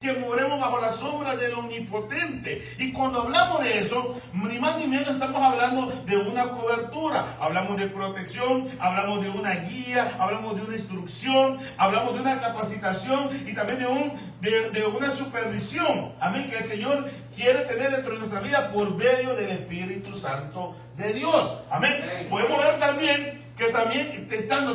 que moremos bajo la sombra del Omnipotente. Y cuando hablamos de eso, ni más ni menos estamos hablando de una cobertura, hablamos de protección, hablamos de una guía, hablamos de una instrucción, hablamos de una capacitación y también de una supervisión, amén, que el Señor quiere tener dentro de nuestra vida por medio del Espíritu Santo de Dios, amén. Podemos ver también que también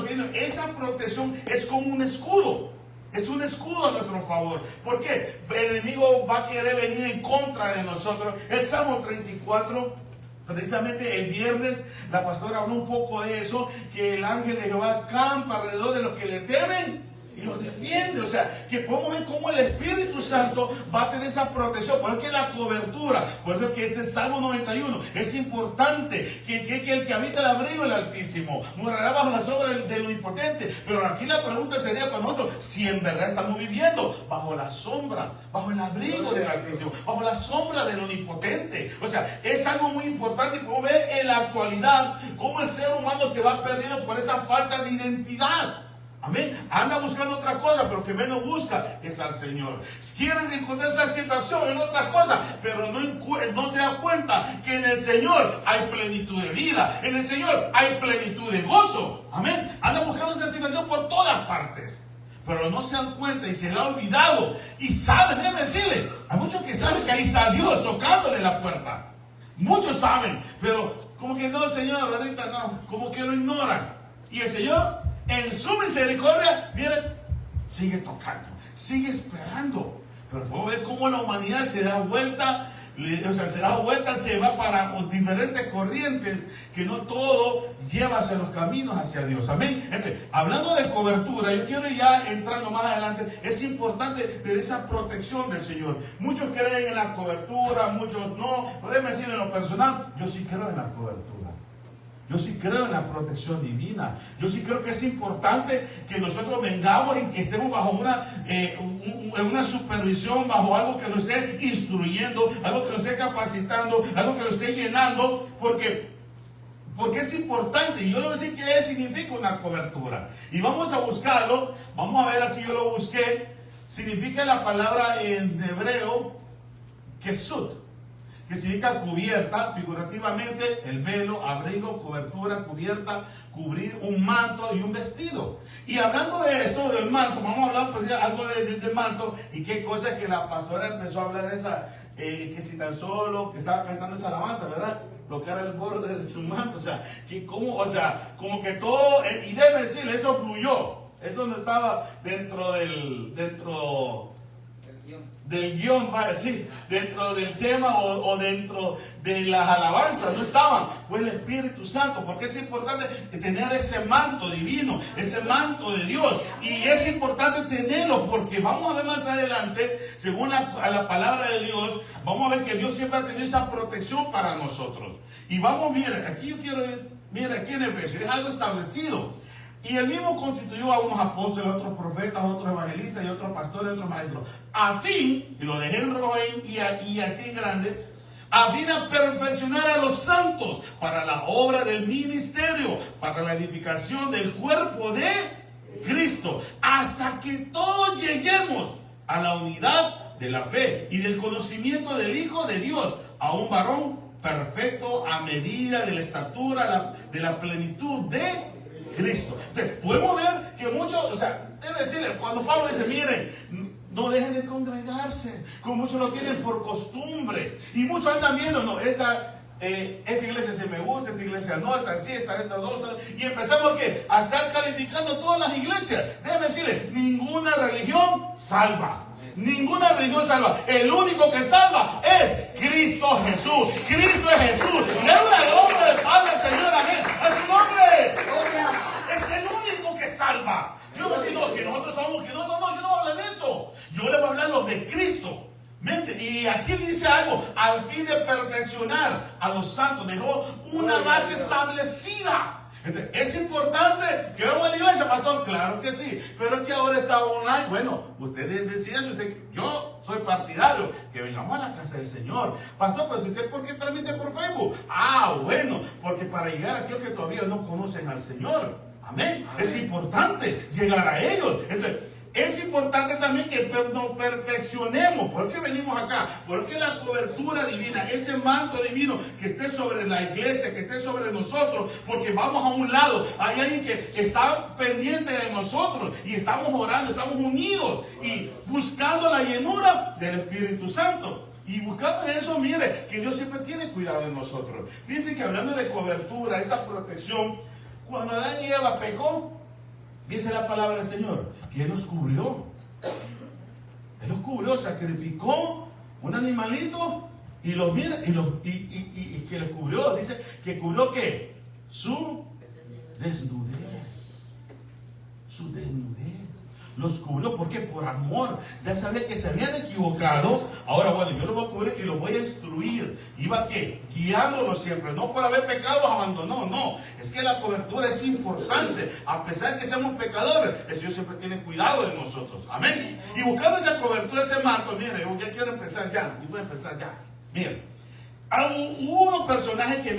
tiene esa protección, es como un escudo. Es un escudo a nuestro favor. ¿Por qué? El enemigo va a querer venir en contra de nosotros. El Salmo 34, precisamente el viernes, la pastora habló un poco de eso, que el ángel de Jehová campa alrededor de los que le temen y los defiende. O sea, que podemos ver cómo el Espíritu Santo va a tener esa protección. Por eso que la cobertura, por eso que este Salmo 91 es importante, que el que habita el abrigo del Altísimo morará bajo la sombra del Omnipotente. Pero aquí la pregunta sería para nosotros, si en verdad estamos viviendo bajo la sombra, bajo el abrigo del Altísimo, bajo la sombra del Omnipotente. O sea, es algo muy importante y podemos ver en la actualidad cómo el ser humano se va perdiendo por esa falta de identidad. Amén. Anda buscando otra cosa, pero que menos busca es al Señor. Quieres encontrar satisfacción en otra cosa, pero no se da cuenta que en el Señor hay plenitud de vida. En el Señor hay plenitud de gozo. Amén. Anda buscando satisfacción por todas partes, pero no se dan cuenta y se le ha olvidado. Y saben, déjenme decirle, hay muchos que saben que ahí está Dios tocándole la puerta. Muchos saben, pero como que no, Señor, ahorita no, como que lo ignoran. Y el Señor, en su misericordia, miren, sigue tocando, sigue esperando. Pero podemos ver cómo la humanidad se da vuelta, se va para diferentes corrientes, que no todo lleva hacia los caminos hacia Dios. Amén. Entonces, hablando de cobertura, yo quiero ya entrando más adelante, es importante tener esa protección del Señor. Muchos creen en la cobertura, muchos no. Podemos decir en lo personal, yo sí creo en la cobertura. Yo sí creo en la protección divina. Yo sí creo que es importante que nosotros vengamos y que estemos bajo una supervisión, bajo algo que nos esté instruyendo, algo que nos esté capacitando, algo que nos esté llenando, porque es importante. Y yo le voy a decir qué significa una cobertura. Y vamos a buscarlo. Vamos a ver, aquí yo lo busqué. Significa la palabra en hebreo kesut, que significa cubierta, figurativamente el velo, abrigo, cobertura, cubierta, cubrir, un manto y un vestido. Y hablando de esto, del manto, vamos a hablar pues algo del manto, y qué cosa que la pastora empezó a hablar de esa, que si tan solo, que estaba cantando esa alabanza, ¿verdad? Lo que era el borde de su manto, o sea, como que todo, y debe decirle, eso fluyó, eso no estaba dentro del guión, sí, dentro del tema o dentro de las alabanzas, no estaban, fue el Espíritu Santo, porque es importante tener ese manto divino, ese manto de Dios, y es importante tenerlo, porque vamos a ver más adelante, según a la palabra de Dios, vamos a ver que Dios siempre ha tenido esa protección para nosotros. Y vamos, miren, aquí yo quiero ver, miren, aquí en Efesios, es algo establecido. Y él mismo constituyó a unos apóstoles, a otros profetas, a otros evangelistas y a otros pastores, a otros maestros, a fin, y lo dejé en rojo y así en grande, a fin de perfeccionar a los santos para la obra del ministerio, para la edificación del cuerpo de Cristo, hasta que todos lleguemos a la unidad de la fe y del conocimiento del Hijo de Dios, a un varón perfecto a medida de la estatura, de la plenitud de Cristo. Entonces, podemos ver que muchos, o sea, debe decirle, cuando Pablo dice, miren, no dejen de congregarse, como muchos lo tienen por costumbre, y muchos andan viendo, no, esta iglesia sí me gusta, esta iglesia no, esta sí, esta otra, y empezamos ¿qué? A estar calificando todas las iglesias. Déjeme decirle, ninguna religión salva. Ninguna religión salva. El único que salva es Cristo Jesús. Cristo es Jesús. Le da el nombre del Padre al Señor. Amén. A su nombre. Es el único que salva. Yo no voy a decir, no, que nosotros somos, que no, yo no voy a hablar de eso. Yo le voy a hablar los de Cristo. Y aquí dice algo, al fin de perfeccionar a los santos, dejó una base establecida. Entonces, ¿es importante que vamos a la iglesia, pastor? Claro que sí, pero es que ahora está online. Bueno, usted decía eso, yo soy partidario, que vengamos a la casa del Señor. Pastor, pero usted, ¿por qué transmite por Facebook? Bueno, porque para llegar a aquellos que todavía no conocen al Señor, amén, es importante llegar a ellos. Entonces, es importante también que nos perfeccionemos. ¿Por qué venimos acá? Porque la cobertura divina, ese manto divino que esté sobre la iglesia, que esté sobre nosotros, porque vamos a un lado, hay alguien que está pendiente de nosotros y estamos orando, estamos unidos y buscando la llenura del Espíritu Santo. Y buscando eso, mire, que Dios siempre tiene cuidado de nosotros. Fíjense que hablando de cobertura, esa protección, cuando Adán y Eva pecó, dice la palabra del Señor, que Él los cubrió. Él los cubrió, sacrificó un animalito y los mira, y que los cubrió. Dice que cubrió ¿qué? Su desnudez. Su desnudez. Los cubrió, ¿por qué? Por amor. Ya sabía que se habían equivocado. Ahora, bueno, yo los voy a cubrir y los voy a instruir. Iba ¿qué? Guiándolos siempre. No por haber pecado los abandonó, no. Es que la cobertura es importante. A pesar de que seamos pecadores, el Señor siempre tiene cuidado de nosotros. Amén. Y buscando esa cobertura, ese manto, mire, yo ya quiero empezar ya. Y voy a empezar ya. Mire, hubo unos personajes que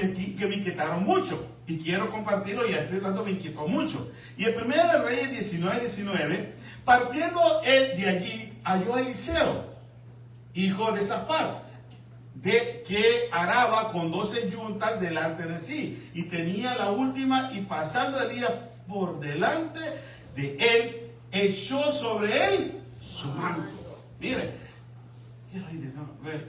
me inquietaron mucho. Y quiero compartirlo, y el Espíritu Santo me inquietó mucho. Y el primero de Reyes 19:19, partiendo él de allí, halló a Eliseo, hijo de Safat, que araba con 12 yuntas delante de sí, y tenía la última, y pasando Elías por delante de él, echó sobre él su manto. Mire,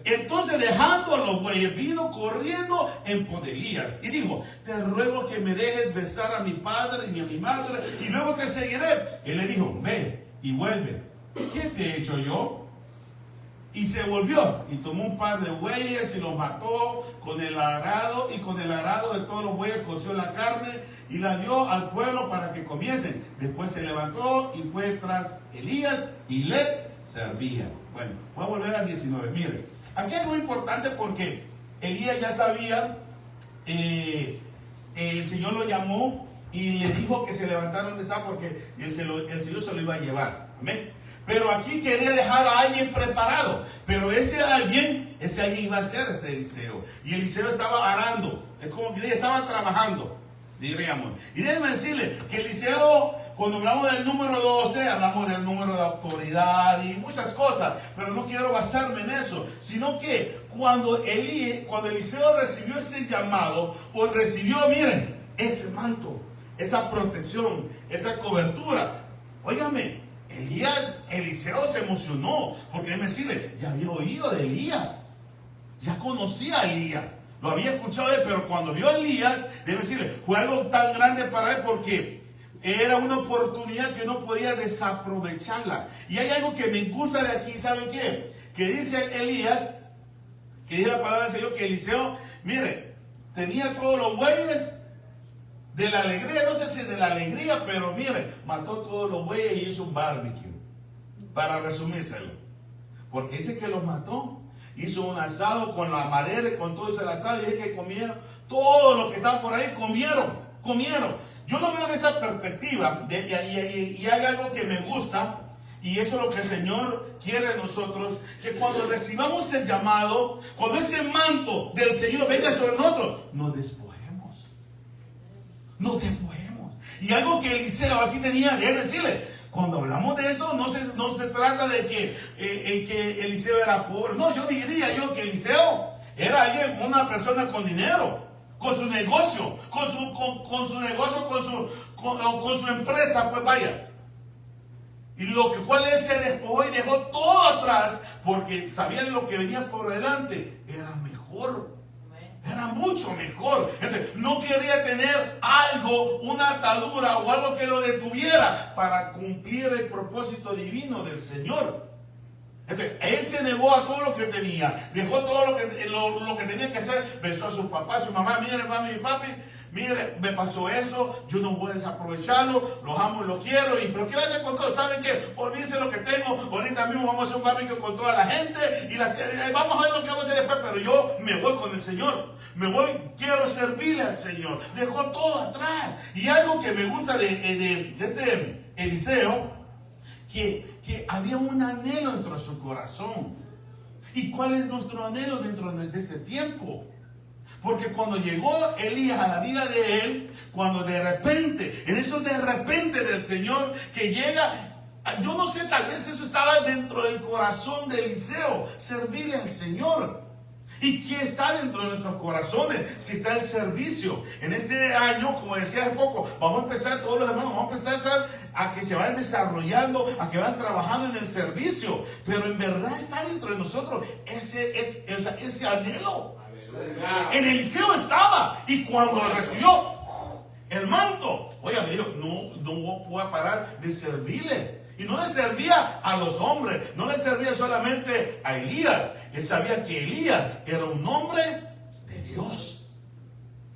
entonces dejando los bueyes, vino corriendo en pos de Elías y dijo: te ruego que me dejes besar a mi padre y a mi madre, y luego te seguiré. Él le dijo: ve y vuelve. ¿Qué te he hecho yo? Y se volvió y tomó un par de bueyes y los mató con el arado, y con el arado de todos los bueyes coció la carne y la dio al pueblo para que comiesen. Después se levantó y fue tras Elías y le servía. Bueno, voy a volver al 19. Miren, aquí es muy importante porque Elías ya sabía, el Señor lo llamó y le dijo que se levantara donde está, porque el Señor se lo iba a llevar. Amén. Pero aquí quería dejar a alguien preparado. Pero ese alguien iba a ser Eliseo. Y Eliseo estaba arando. Es como que estaba trabajando, diríamos. Y déjenme decirle que Eliseo, cuando hablamos del número 12, hablamos del número de autoridad y muchas cosas, pero no quiero basarme en eso, sino que cuando Eliseo recibió ese llamado, pues recibió, miren, ese manto, esa protección, esa cobertura. Óigame, Eliseo se emocionó, porque déjeme decirle, ya había oído de Elías, ya conocía a Elías. Lo había escuchado de él, pero cuando vio a Elías, debe decirle, fue algo tan grande para él porque era una oportunidad que no podía desaprovecharla. Y hay algo que me gusta de aquí, ¿saben qué? Que dice Elías, que dice la palabra del Señor, que Eliseo, mire, tenía todos los bueyes de la alegría, no sé si de la alegría, pero mire, mató todos los bueyes y hizo un barbecue, para resumírselo. Porque dice que los mató. Hizo un asado con la madera y con todo ese asado, y dice que comieron, todos los que estaban por ahí comieron. Yo lo veo de esta perspectiva, y hay algo que me gusta, y eso es lo que el Señor quiere de nosotros, que cuando recibamos el llamado, cuando ese manto del Señor venga sobre nosotros, nos despojemos. Y algo que Eliseo aquí tenía que decirle, cuando hablamos de eso, no se trata de que Eliseo era pobre. No, yo diría que Eliseo era alguien, una persona con dinero, con su negocio, con su empresa, pues vaya. Y cual él se despojó y dejó todo atrás, porque sabían lo que venía por delante era mejor. Era mucho mejor. Entonces, no quería tener algo, una atadura o algo que lo detuviera para cumplir el propósito divino del Señor. Entonces, él se negó a todo lo que tenía, dejó todo lo que tenía que hacer, besó a su papá, a su mamá. Mire, mami y papi, mire, me pasó esto, yo no voy a desaprovecharlo, los amo y los quiero, pero ¿qué voy a hacer con todo? ¿Saben qué? Olvídense lo que tengo, ahorita mismo vamos a hacer un barbecue con toda la gente, y vamos a ver lo que vamos a hacer después, pero yo me voy con el Señor, quiero servirle al Señor, dejó todo atrás. Y algo que me gusta de este Eliseo, que había un anhelo dentro de su corazón. ¿Y cuál es nuestro anhelo dentro de este tiempo? Porque cuando llegó Elías a la vida de él, cuando de repente, en eso de repente del Señor, que llega Yo no sé, tal vez eso estaba dentro del corazón de Eliseo, servirle al Señor. ¿Y qué está dentro de nuestros corazones? Si está el servicio. En este año, como decía hace poco, vamos a empezar, todos los hermanos, vamos a empezar a que se vayan desarrollando, a que vayan trabajando en el servicio. Pero en verdad está dentro de nosotros ese anhelo. En Eliseo estaba. Y cuando recibió el manto, oiga, me dijo, no puedo parar de servirle. Y no le servía a los hombres, no le servía solamente a Elías. Él sabía que Elías era un hombre de Dios.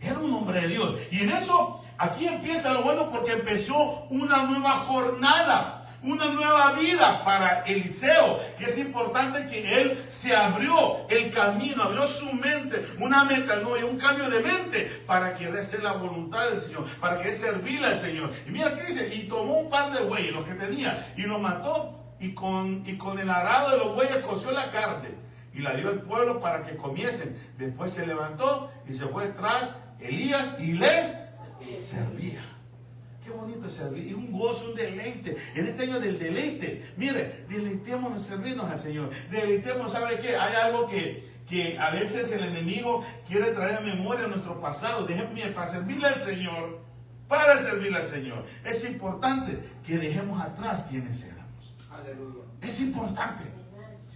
Era un hombre de Dios. Y en eso, aquí empieza lo bueno, porque empezó una nueva jornada, una nueva vida para Eliseo, que es importante que él se abrió el camino, abrió su mente, una metanoia, un cambio de mente, para querer hacer la voluntad del Señor, para querer servirle al Señor. Y mira qué dice, y tomó un par de bueyes, los que tenía, y los mató, y con el arado de los bueyes coció la carne, y la dio al pueblo para que comiesen. Después se levantó y se fue tras Elías y le servía. Qué bonito servir, y un gozo, un deleite. En este año del deleite, mire, deleitémonos en servirnos al Señor. Deleitémonos, ¿sabe qué? Hay algo que a veces el enemigo quiere traer a memoria nuestro pasado. Déjenme, para servirle al Señor, es importante que dejemos atrás quienes éramos. Aleluya. Es importante.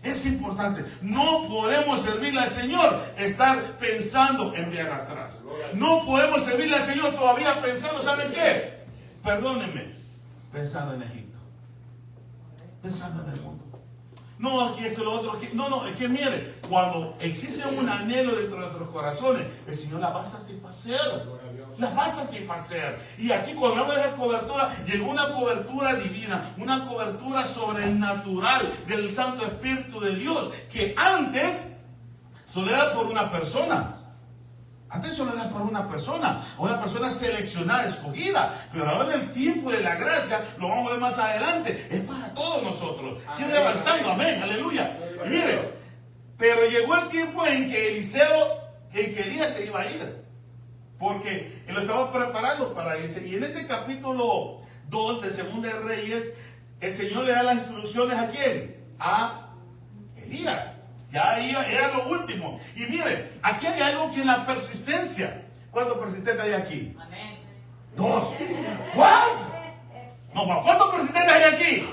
Es importante. No podemos servirle al Señor estar pensando en viajar atrás. No podemos servirle al Señor todavía pensando, ¿saben qué? Perdónenme, pensando en Egipto, pensando en el mundo. No, aquí es que lo otro, no, es que mire, cuando existe un anhelo dentro de nuestros corazones, el Señor la va a satisfacer. Las va a satisfacer. Y aquí cuando hablamos de esa cobertura, llegó una cobertura divina, una cobertura sobrenatural del Santo Espíritu de Dios, que antes solo era por una persona. Antes solo era para una persona seleccionada, escogida. Pero ahora en el tiempo de la gracia, lo vamos a ver más adelante, es para todos nosotros. Quiero ir avanzando, amén, aleluya. Y mire, pero llegó el tiempo en que Elías se iba a ir. Porque él lo estaba preparando para irse. Y en este capítulo 2 de Segunda de Reyes, el Señor le da las instrucciones ¿a quién? A Elías. Ya era lo último. Y mire, aquí hay algo que en la persistencia. ¿Cuántos persistentes hay aquí? Amén. 2. ¿Cuántos? No, ¿cuántos persistentes hay aquí?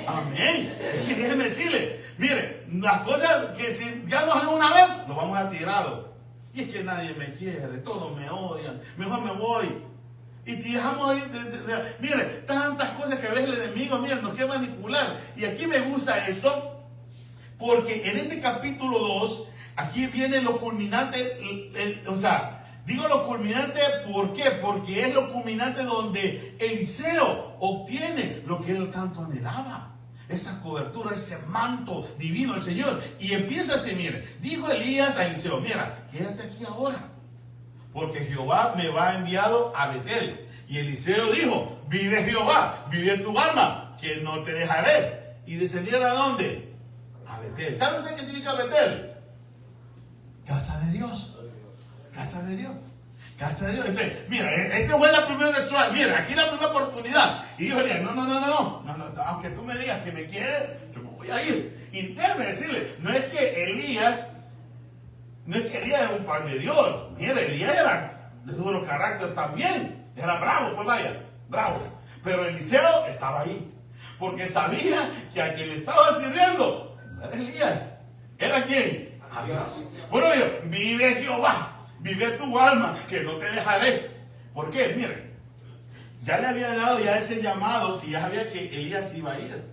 Amén. Y déjeme decirle, mire, las cosas que si ya nos hacen una vez, lo vamos a tirar. Y es que nadie me quiere, todos me odian, mejor me voy. Y te dejamos ahí, mire, tantas cosas que a veces el enemigo, mire, nos quiere manipular. Y aquí me gusta esto. Porque en este capítulo 2, aquí viene lo culminante, digo lo culminante, ¿por qué? Porque es lo culminante donde Eliseo obtiene lo que él tanto anhelaba. Esa cobertura, ese manto divino del Señor. Y empieza así, mire, dijo Elías a Eliseo, mira, quédate aquí ahora, porque Jehová me va enviado a Betel. Y Eliseo dijo, vive Jehová, vive tu alma, que no te dejaré. Y descendieron ¿a dónde? A Betel. ¿Saben usted qué significa Betel? Casa de Dios. Casa de Dios. Casa de Dios. Entonces, mira, este fue la primera vez. Mira, aquí la primera oportunidad. Y dijo, no, aunque tú me digas que me quieres, yo me voy a ir. Y déjeme decirle, no es que Elías era un pan de Dios. Mira, Elías era de duro carácter también. Era bravo, pues vaya, bravo. Pero Eliseo estaba ahí. Porque sabía que a quien le estaba sirviendo no era Elías. ¿Era quién? A Dios. Bueno, yo, vive Jehová, vive tu alma, que no te dejaré. ¿Por qué? Miren, ya le había dado ya ese llamado, que ya sabía que Elías iba a ir.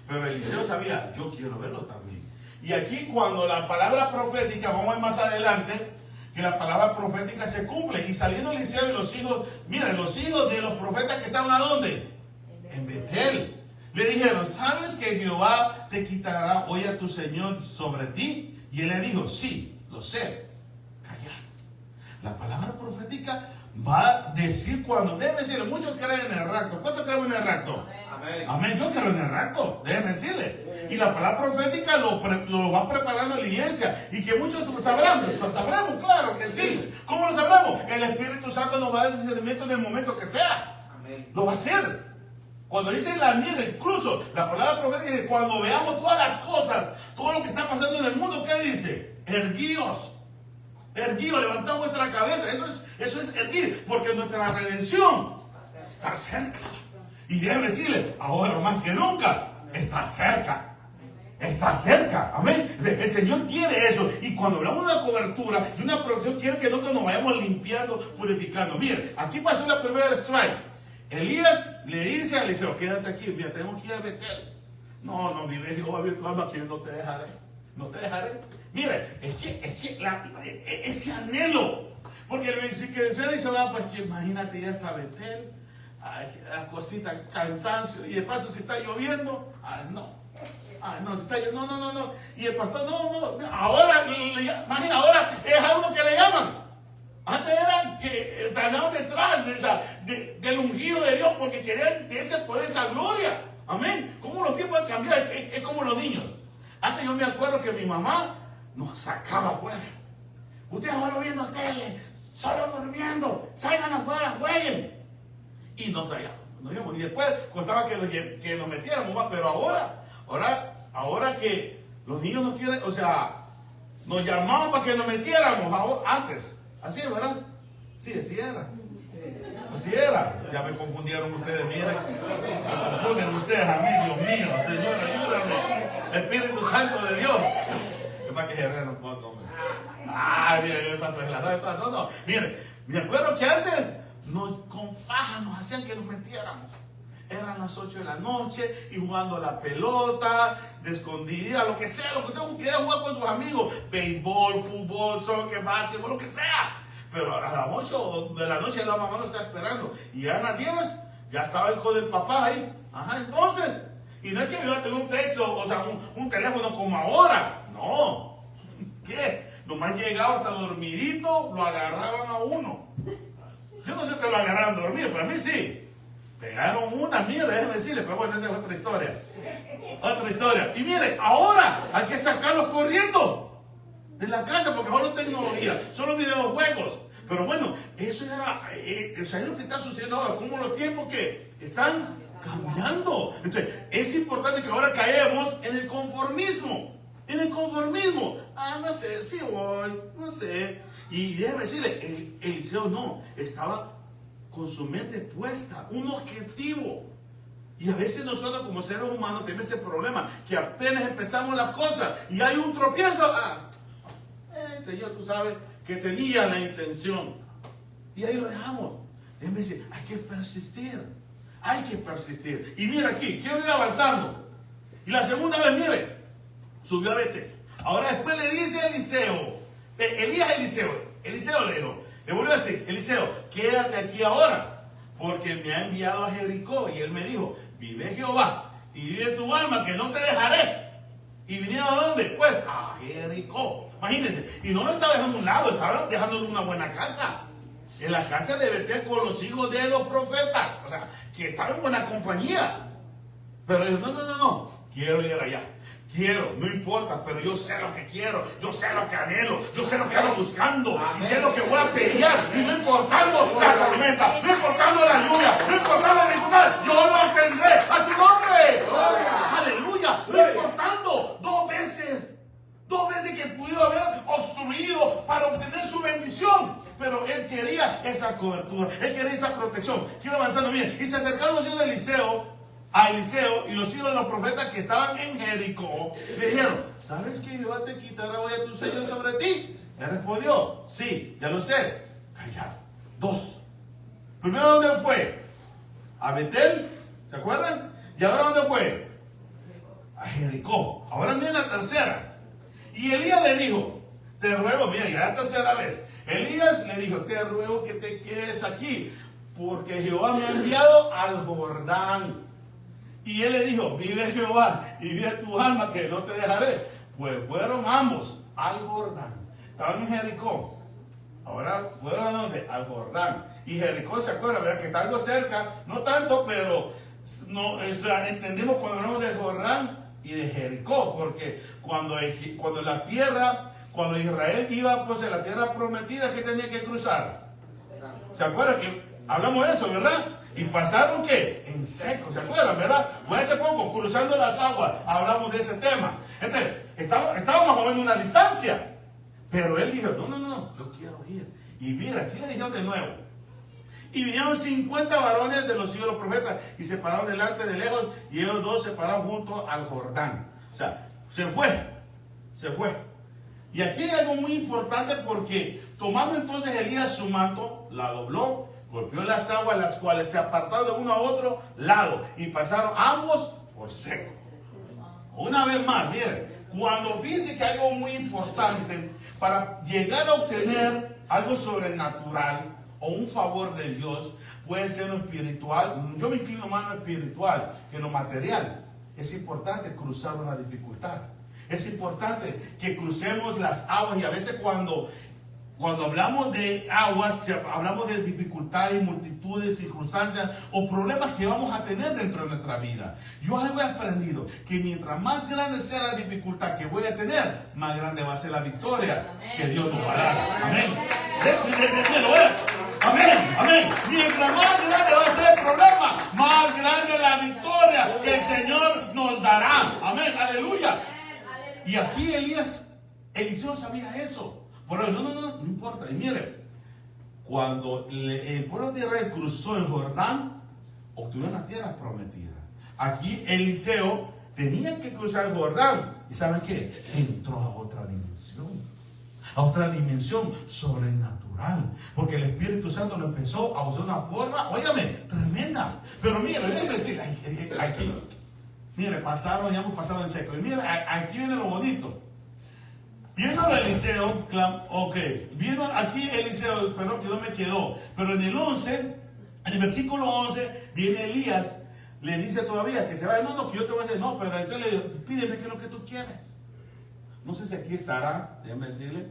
Pero Eliseo sabía, yo quiero verlo también. Y aquí cuando la palabra profética, vamos a ver más adelante, que la palabra profética se cumple. Y saliendo Eliseo y los hijos, miren, los hijos de los profetas que estaban ¿a dónde? En Betel. Le dijeron, ¿sabes que Jehová te quitará hoy a tu Señor sobre ti? Y él le dijo, sí, lo sé. Callar. La palabra profética va a decir cuando, déjeme decirle, muchos creen en el rapto. ¿Cuántos creen en el rapto? Amén. Amén, yo creo en el rapto, déjeme decirle. Y la palabra profética lo va preparando la iglesia. Y que muchos sabremos, claro que sí. ¿Cómo lo sabremos? El Espíritu Santo nos va a dar discernimiento en el momento que sea. Amén. Lo va a hacer. Cuando dice la mira, incluso la palabra profética dice, cuando veamos todas las cosas, todo lo que está pasando en el mundo, ¿qué dice? Erguíos, levantad vuestra cabeza. Eso es erguir, porque nuestra redención está cerca. Y debe decirle, ahora más que nunca, está cerca. Está cerca, amén. El Señor quiere eso. Y cuando hablamos de una cobertura y una protección, quiere que nosotros nos vayamos limpiando, purificando. Mire, aquí pasó la primera strike. Elías le dice a Eliseo, quédate aquí, mira, tengo que ir a Betel. No, vive Jehová, vive tu alma, que yo no te dejaré. No te dejaré. Mire, es que ese anhelo. Porque si que Eliseo dice, pues que imagínate ya hasta Betel. Las cositas, cansancio. Y de paso, si está lloviendo, no, si está lloviendo, no. Y el pastor, no. Ahora, imagina, ahora es algo que le llaman. Antes eran que trataban detrás del ungido de Dios porque querían de ese poder, esa gloria. Amén. ¿Cómo los tiempos han cambiado? Es como los niños. Antes yo me acuerdo que mi mamá nos sacaba afuera. Ustedes solo viendo tele, solo durmiendo, salgan afuera, jueguen. Y nos íbamos. Y después contaba que nos metiéramos, pero ahora que los niños nos quieren, nos llamaban para que nos metiéramos antes. Así es, ¿verdad? Sí, así era. Así era. Ya me confundieron ustedes, miren. Me confunden ustedes a mí, Dios mío. Señor, ayúdame. Espíritu Santo de Dios. Es para que se rían un poco. No. Miren, me acuerdo que antes con paja nos hacían que nos metiéramos. Eran las 8 de la noche y jugando a la pelota, de escondida, lo que sea, lo que usted quiera jugar con sus amigos, béisbol, fútbol, soccer, básquetbol, lo que sea. Pero a las 8 de la noche la mamá nos está esperando. Y a las 10 ya estaba el hijo del papá ahí. Entonces, y no es que yo tenga un texto, un teléfono como ahora. No. ¿Qué? Nomás llegaba hasta dormidito, lo agarraban a uno. Yo no sé que lo agarraban dormido, pero a mí sí. Pegaron una, mira, déjenme decirle, pero bueno, esa es otra historia. Otra historia. Y mire, ahora hay que sacarlos corriendo de la casa porque ahora no hay tecnología, solo videojuegos. Pero bueno, eso era, es lo que está sucediendo ahora, como los tiempos que están cambiando. Entonces, es importante que ahora caemos en el conformismo. En el conformismo. No sé, sí voy, no sé. Y déjeme decirle, Eliseo no, estaba con su mente puesta, un objetivo. Y a veces nosotros como seres humanos tenemos ese problema, que apenas empezamos las cosas y hay un tropiezo. Señor, tú sabes que tenía la intención. Y ahí lo dejamos. Déjeme decir, hay que persistir. Hay que persistir. Y mira aquí, quiero ir avanzando. Y la segunda vez, mire, subió a Betel. Ahora después le dice a Eliseo, Eliseo le dijo, le volvió a decir, Eliseo, quédate aquí ahora, porque me ha enviado a Jericó. Y él me dijo, vive Jehová y vive tu alma, que no te dejaré. ¿Y vinieron a dónde? Pues a Jericó. Imagínense. Y no lo estaba dejando a un lado, estaba dejándole una buena casa. En la casa de Betel con los hijos de los profetas. Que estaba en buena compañía. Pero dijo, no, quiero ir allá. No importa, pero yo sé lo que quiero, yo sé lo que anhelo, yo sé lo que ando buscando, y sé lo que voy a pelear, y no importando la tormenta, no importando la lluvia, no importando la dificultad, yo lo tendré a su nombre. Aleluya, no importando dos veces que pudo haber obstruido para obtener su bendición. Pero él quería esa cobertura, él quería esa protección. Quiero avanzando bien. Y se acercaron los hijos de Eliseo y los hijos de los profetas que estaban en Jericó. Le dijeron, ¿sabes que Jehová te quitará hoy a tu Señor sobre ti? Él respondió, sí, ya lo sé. Callado. 2. Primero, ¿dónde fue? A Betel, ¿se acuerdan? ¿Y ahora dónde fue? A Jericó. Ahora viene la tercera. Y Elías le dijo, te ruego, mira, ya la tercera vez. Elías le dijo, te ruego que te quedes aquí, porque Jehová me ha enviado al Jordán. Y él le dijo, vive Jehová y vive tu alma, que no te dejaré. Pues fueron ambos al Jordán. Estaban en Jericó. Ahora fueron a dónde? Al Jordán. Y Jericó, se acuerda, ¿verdad? Que está algo cerca, no tanto, pero no, entendemos cuando hablamos de Jordán y de Jericó, porque cuando Israel iba pues, a la tierra prometida, ¿qué tenía que cruzar? ¿Se acuerdan que hablamos de eso, verdad? ¿Y pasaron qué? En seco, ¿se acuerdan, verdad? Pues hace poco, cruzando las aguas, hablamos de ese tema. Entonces, estaba más o menos una distancia. Pero él dijo, no, yo quiero ir. Y mira, aquí le dijeron de nuevo. Y vinieron 50 varones de los hijos de los profetas y se pararon delante de lejos, y ellos dos se pararon junto al Jordán. O sea, se fue. Y aquí hay algo muy importante, porque tomando entonces Elías su manto, la dobló, golpeó las aguas, las cuales se apartaron de uno a otro lado y pasaron ambos por seco. Una vez más, miren, cuando fíjense que hay algo muy importante para llegar a obtener algo sobrenatural o un favor de Dios, puede ser lo espiritual. Yo me inclino más a lo espiritual que en lo material. Es importante cruzar una dificultad. Es importante que crucemos las aguas, y a veces cuando hablamos de aguas, hablamos de dificultades, multitudes, circunstancias o problemas que vamos a tener dentro de nuestra vida. Yo algo he aprendido, que mientras más grande sea la dificultad que voy a tener, más grande va a ser la victoria que Dios nos va a dar. Amén. Amén. Mientras más grande va a ser el problema, más grande la victoria que el Señor nos dará. Amén. Aleluya. Y aquí Eliseo sabía eso. Pero no importa. Y mire, cuando el pueblo de Israel cruzó el Jordán, obtuvieron la tierra prometida. Aquí Eliseo tenía que cruzar el Jordán. ¿Y saben qué? Entró a otra dimensión sobrenatural. Porque el Espíritu Santo lo empezó a usar de una forma, óigame, tremenda. Pero mire, déjeme decir, aquí, mire, ya hemos pasado en seco. Y mire, aquí viene lo bonito. Viendo a Eliseo, viendo aquí Eliseo, pero que no me quedó. Pero en el versículo 11, viene Elías, le dice todavía que se vaya. No, que yo te voy a decir, no, pero entonces le digo, pídeme qué es lo que tú quieres. No sé si aquí estará, déjame decirle.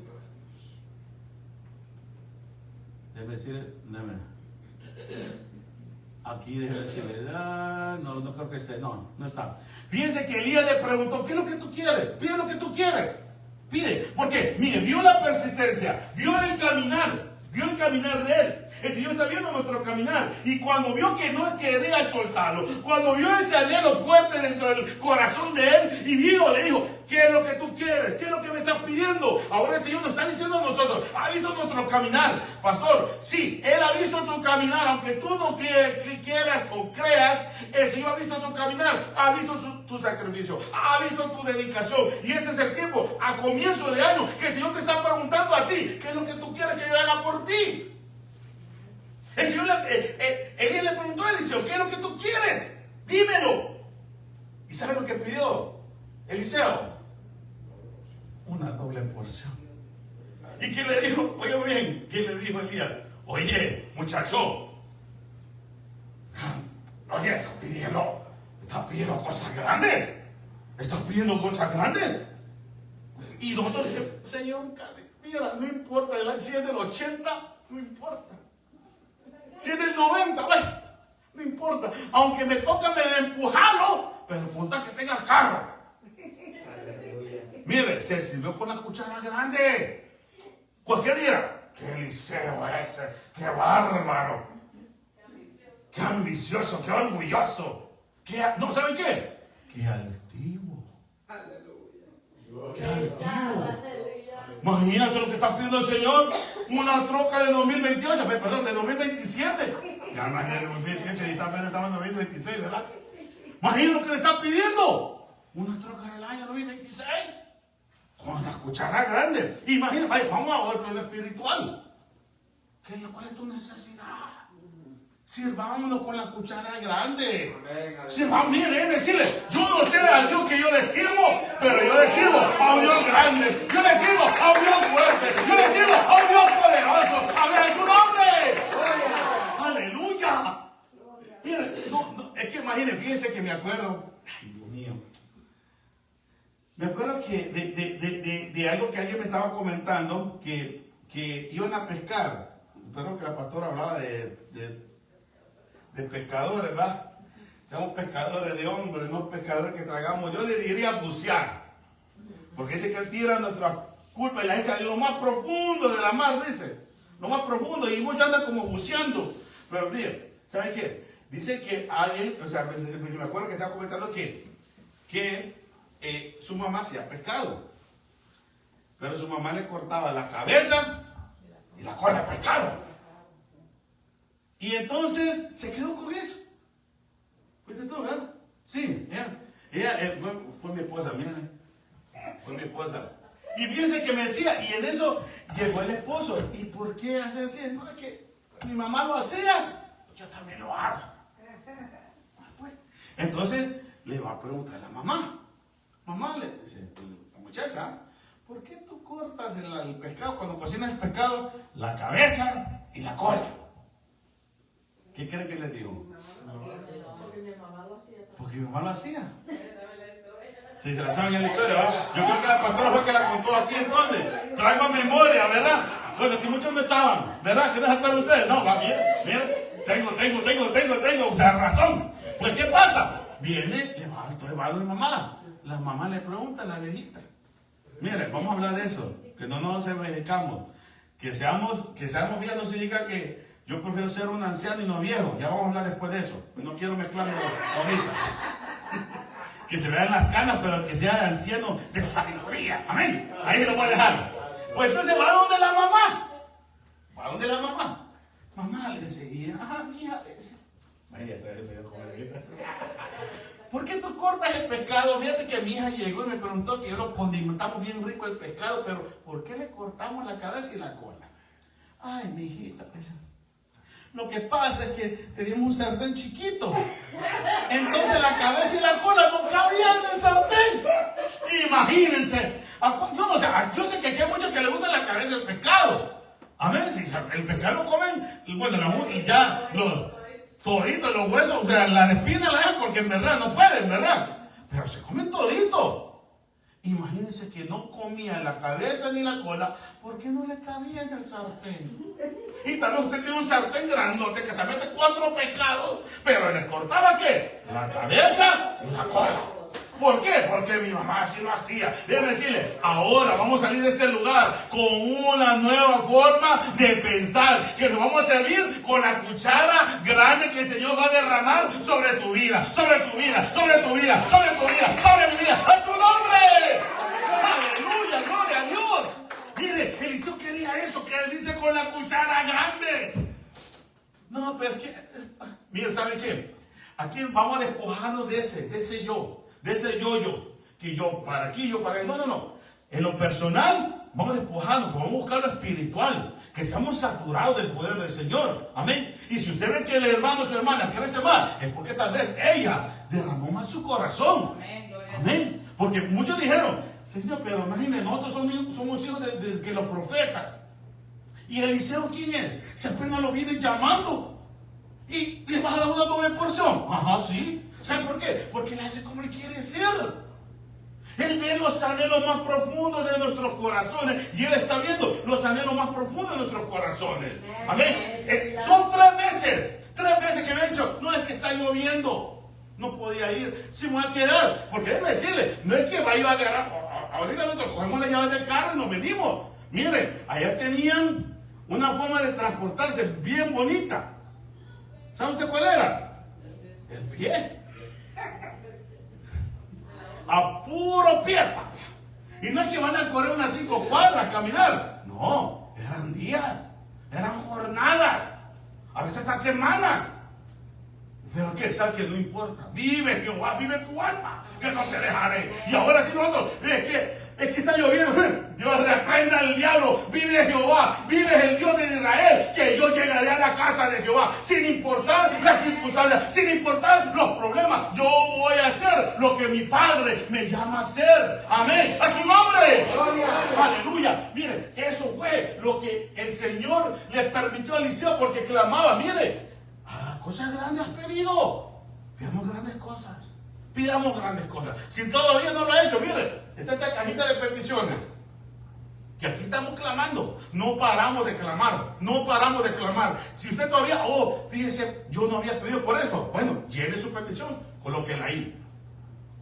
Aquí déjame decirle, no creo que esté, no está. Fíjense que Elías le preguntó, ¿qué es lo que tú quieres? Pide lo que tú quieres. Pide, porque mire, vio la persistencia, vio el caminar de él. El Señor está viendo nuestro caminar, y cuando vio que no quería soltarlo, cuando vio ese anhelo fuerte dentro del corazón de él, y le dijo, ¿qué es lo que tú quieres? ¿Qué es lo que me estás pidiendo? Ahora el Señor nos está diciendo a nosotros, ha visto nuestro caminar, pastor. Sí, Él ha visto tu caminar, aunque tú no quieras o creas. El Señor ha visto tu caminar, ha visto tu sacrificio, ha visto tu dedicación, y este es el tiempo, a comienzo de año, que el Señor te está preguntando a ti, ¿qué es lo que tú quieres que yo haga por ti? El Señor Elías le preguntó a Eliseo, ¿qué es lo que tú quieres? Dímelo. ¿Y sabe lo que pidió Eliseo? Una doble porción. ¿Y quién le dijo? Oye bien, ¿quién le dijo Elías? Oye, muchacho, oye, estás pidiendo cosas grandes. Estás pidiendo cosas grandes. Y nosotros dijimos, Señor, mira, no importa, si es del 80, no importa. Si es del 90, no importa. Aunque me toque empujarlo, pero falta que tenga carro. Mire, se sirvió con la cuchara grande. Cualquier día, qué Eliseo ese, qué bárbaro, qué ambicioso, qué orgulloso. ¿No saben qué? Qué altivo. Qué altivo. Imagínate lo que está pidiendo el Señor. Una troca de 2028, perdón, de 2027. Ya no es de 2028, y estamos en 2026, ¿verdad? Imagínate lo que le está pidiendo. Una troca del año 2026. Con la cuchara grande. Imagínate, vamos a ver el plano espiritual. ¿Cuál es tu necesidad? Sirvámonos con la cuchara grande. Sirvamos, mire, decirle, yo no sé al Dios que yo le sirvo, pero yo le sirvo a un Dios grande. Yo le sirvo a un Dios fuerte. Yo le sirvo a un Dios poderoso. ¡A ver su nombre! ¡Aleluya! Mire, es que imagínense, fíjense que me acuerdo, ay Dios mío, me acuerdo que de algo que alguien me estaba comentando, que iban a pescar. Espero que la pastora hablaba de pescadores, ¿verdad? Somos pescadores de hombres, no pescadores que tragamos. Yo le diría bucear, porque dice que él tira nuestra culpa y la echa en lo más profundo de la mar, dice, lo más profundo, y muchos andan como buceando. Pero bien, ¿saben qué? dice que alguien, o sea, me acuerdo que estaba comentando que su mamá hacía pescado, pero su mamá le cortaba la cabeza y la cola de pescado. Y entonces se quedó con eso. ¿Viste tú, verdad? Sí, ella fue mi esposa, miren. Fue mi esposa. Y fíjense que me decía, y en eso llegó el esposo. ¿Y por qué hace así? No, es que mi mamá lo hacía, yo también lo hago. Pues, entonces le va a preguntar a la mamá. Mamá, le dice la muchacha, ¿por qué tú cortas el pescado cuando cocinas el pescado? La cabeza y la cola. ¿Qué cree que le dijo? Porque mi mamá lo hacía. Porque mi mamá lo hacía. Sí, se la saben en la historia, ¿verdad? Yo creo que la pastora fue que la contó aquí entonces. Traigo memoria, ¿verdad? Bueno, que muchos no estaban, ¿verdad? ¿Qué no se acuerdan ustedes? No, va bien, tengo, o sea, razón. Pues, ¿qué pasa? Viene, le va a mi mamá. La mamá le pregunta a la viejita. Mire, vamos a hablar de eso, que no nos envejezcamos. Que seamos viejos no significa que yo prefiero ser un anciano y no viejo. Ya vamos a hablar después de eso. No quiero mezclarme ahorita. Que se vean las canas, pero que sea anciano de sabiduría. Amén. Ahí lo voy a dejar. Pues entonces va donde la mamá. Va donde la mamá. Mamá le dice, mija, le dice. ¿Por qué tú cortas el pescado? Fíjate que mi hija llegó y me preguntó que yo lo condimentamos bien rico el pescado, pero ¿por qué le cortamos la cabeza y la cola? Ay, mi hijita, lo que pasa es que teníamos un sartén chiquito. Entonces la cabeza y la cola no cabían en el sartén. Imagínense. Yo sé que aquí hay muchos que les gusta la cabeza del pescado. Amén. Si el pescado lo comen, bueno, ya los toditos, los huesos, o sea, las espinas las dejan porque en verdad no pueden, ¿verdad? Pero se comen todito. Imagínense que no comía la cabeza ni la cola porque no le cabía en el sartén. Y también usted tiene un sartén grandote que también mete 4 pescados, pero le cortaba ¿qué? La cabeza y la cola. ¿Por qué? Porque mi mamá así lo hacía. Déjeme decirle, ahora vamos a salir de este lugar con una nueva forma de pensar, que nos vamos a servir con la cuchara grande que el Señor va a derramar sobre tu vida, sobre tu vida, sobre tu vida, sobre tu vida, sobre mi vida. ¡A su nombre! ¡Aleluya! ¡Gloria a Dios! Mire, Eliseo quería eso, que dice con la cuchara grande. No, pero mire, ¿sabe qué? Aquí vamos a despojarnos de ese yo. De ese yo, que yo para aquí, yo para allá. No. En lo personal, vamos a despojarnos, vamos a buscar lo espiritual, que seamos saturados del poder del Señor. Amén. Y si usted ve que el hermano o su hermana crece más, es porque tal vez ella derramó más su corazón. Amén. Porque muchos dijeron, Señor, pero imagínense, nosotros somos hijos de los profetas. ¿Y Eliseo quién es? Si apenas lo vienen llamando. ¿Y le vas a dar una doble porción? Ajá, sí. ¿Saben por qué? Porque él hace como él quiere ser. Él ve los anhelos más profundos de nuestros corazones. Y él está viendo los anhelos más profundos de nuestros corazones. Amén. Son 3 veces que me dicho, no es que está lloviendo. No podía ir. Si me voy a quedar. Porque déjeme decirle, no es que vaya a agarrar. Ahorita nosotros cogemos las llaves del carro y nos venimos. Miren, allá tenían una forma de transportarse bien bonita. ¿Sabe usted cuál era? El pie. A puro pie. Y no es que van a correr unas 5 cuadras, caminar. No, eran días, eran jornadas, a veces hasta semanas. Pero que sabe que no importa. Vive Jehová, vive tu alma, que no te dejaré. Y ahora sí nosotros, es que está lloviendo. Dios reprenda al diablo. Vive Jehová, vive el Dios de Israel, que yo llegaré a la casa de Jehová, sin importar las circunstancias, sin importar los problemas. Yo voy a hacer lo que mi Padre me llama a hacer. Amén. A su nombre. Aleluya. Mire, eso fue lo que el Señor le permitió a Eliseo, porque clamaba, mire, cosas grandes has pedido. Pidamos grandes cosas. Pidamos grandes cosas. Si todavía no lo ha hecho, mire, esta cajita de peticiones. Que aquí estamos clamando. No paramos de clamar. No paramos de clamar. Si usted todavía, fíjese, yo no había pedido por esto. Bueno, llene su petición. Colóquela ahí.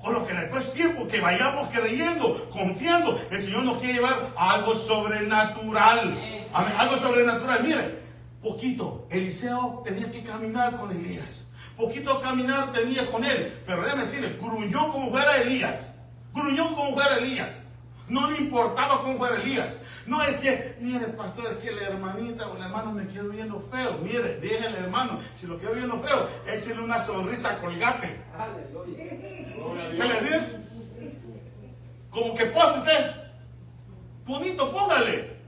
Colóquela. Después tiempo que vayamos creyendo, confiando. El Señor nos quiere llevar a algo sobrenatural. Amén. Algo sobrenatural. Mire, poquito. Eliseo tenía que caminar con Elías. poquito caminar tenía con él. Pero déjame decirle, gruñó como fuera Elías. Gruñó como fuera Elías. No le importaba cómo fuera Elías. No es que, mire, pastor, es que la hermanita o el hermano me quedó viendo feo. Mire, déjele, hermano, si lo quedó viendo feo, échale una sonrisa colgate. ¿Qué le decía? Como que pose usted. Bonito, póngale.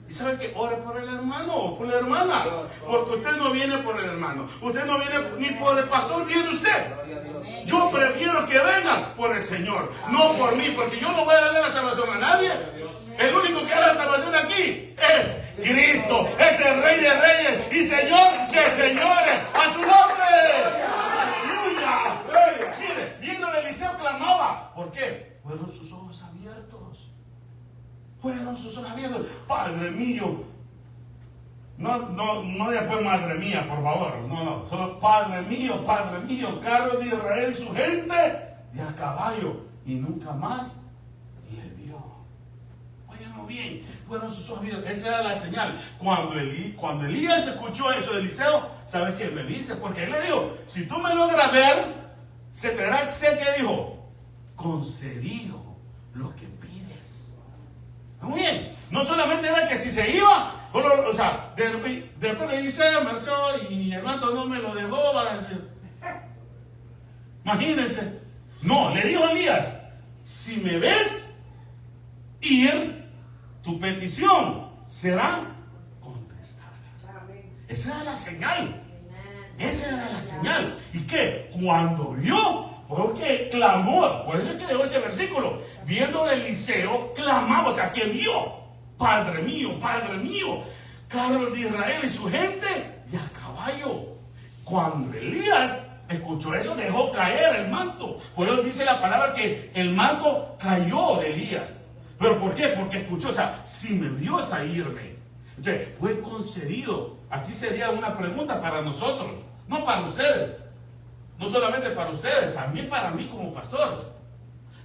Y sabe que ore por el hermano o por la hermana. Porque usted no viene por el hermano. Usted no viene ni por el pastor, viene usted. Yo prefiero que vengan por el Señor, no por mí, porque yo no voy a darle la salvación a nadie. El único que da la salvación aquí es Cristo, es el Rey de Reyes y Señor de Señores. ¡A su nombre! ¡Aleluya! Mire, viendo a Eliseo clamaba. ¿Por qué? Fueron sus ojos abiertos. Fueron sus ojos abiertos. Padre mío. No después madre mía, por favor. No. Solo Padre mío, carro de Israel y su gente de a caballo. Y nunca más le vio. Óyame bien, fueron sus ojos abiertos. Esa era la señal. Cuando Elías escuchó eso de Eliseo, ¿sabes qué? Me viste. Porque él le dijo, si tú me logras ver, se te dará, sé que dijo, concedido lo que pides. Muy bien. No solamente era que si se iba, o sea, después le dice, marchó y el manto no me lo dejó. Imagínense. No, le dijo a Elías, si me ves ir, tu petición será contestada. Esa era la señal. Esa era la señal. ¿Y qué? Cuando vio, porque clamó, por eso es que llegó ese versículo, viendo a Eliseo, clamaba, o sea, que vio, Padre mío, carro de Israel y su gente y a caballo. Cuando Elías escuchó eso, dejó caer el manto. Por eso dice la palabra que el manto cayó de Elías. ¿Pero por qué? Porque escuchó, o sea, si me vio irme. Entonces, fue concedido. Aquí sería una pregunta para nosotros, no para ustedes. No solamente para ustedes, también para mí como pastor.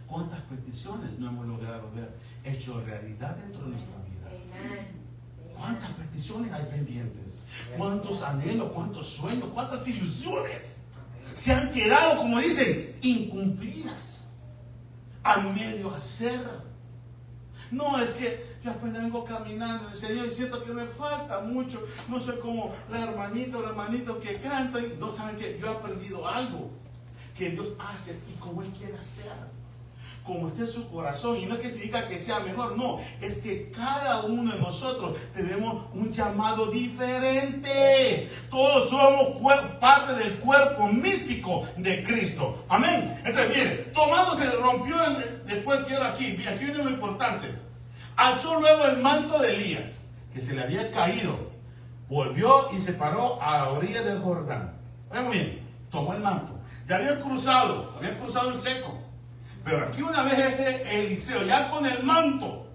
¿Cuántas peticiones no hemos logrado ver hecho realidad dentro de nuestra vida? ¿Cuántas peticiones hay pendientes? ¿Cuántos anhelos, cuántos sueños, cuántas ilusiones se han quedado, como dicen, incumplidas a medio hacer? No, es que yo apenas vengo caminando, Señor, y siento que me falta mucho. No soy como la hermanita o el hermanito que canta. Y no saben que yo he aprendido algo que Dios hace y como Él quiere hacer, como esté en su corazón. Y no es que significa que sea mejor, no, es que cada uno de nosotros tenemos un llamado diferente. Todos somos parte del cuerpo místico de Cristo. Amén. Entonces, mire, tomando se rompió, después quiero aquí viene lo importante. Alzó luego el manto de Elías, que se le había caído, volvió y se paró a la orilla del Jordán. Oigan bien, tomó el manto. Ya habían cruzado en seco. Pero aquí una vez Eliseo, ya con el manto,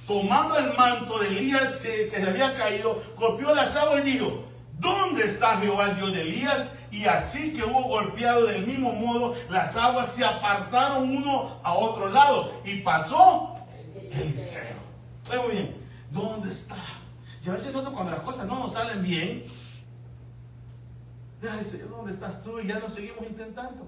tomando el manto de Elías que se había caído, golpeó las aguas y dijo, ¿dónde está Jehová el Dios de Elías? Y así que hubo golpeado del mismo modo, las aguas se apartaron uno a otro lado y pasó Eliseo. Muy bien, ¿dónde está? Y a veces nosotros cuando las cosas no nos salen bien, ay, Señor, ¿dónde estás tú? Y ya nos seguimos intentando.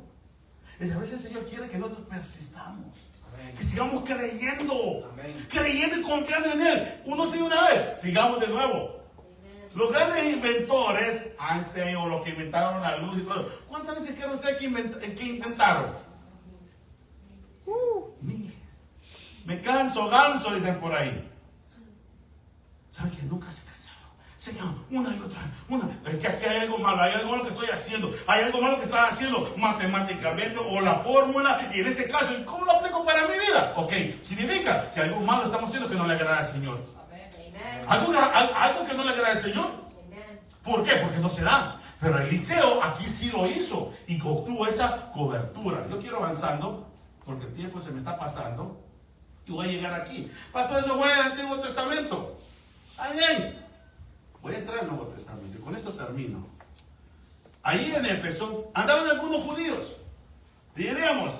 Y a veces el Señor quiere que nosotros persistamos. Amén. Que sigamos creyendo. Amén. Creyendo y confiando en Él. Uno sigue una vez, sigamos de nuevo. Amén. Los grandes inventores, Einstein o los que inventaron la luz y todo, ¿cuántas veces cree usted que intentaron? Miles. Me canso, ganso, dicen por ahí. ¿Saben que nunca se cansaron? Señor, una y otra, es que aquí hay algo malo, hay algo malo que estoy haciendo, hay algo malo que estoy haciendo matemáticamente o la fórmula, y en este caso, ¿cómo lo aplico para mi vida? Ok, significa que algo malo estamos haciendo que no le agrada al Señor. Algo que no le agrada al Señor. ¿Por qué? Porque no se da. Pero Eliseo aquí sí lo hizo y obtuvo esa cobertura. Yo quiero avanzando, porque el tiempo se me está pasando, y voy a llegar aquí. Pastor, eso fue el Antiguo Testamento. Está bien. Voy a entrar al Nuevo Testamento y con esto termino. Ahí en Éfeso andaban algunos judíos. Diríamos,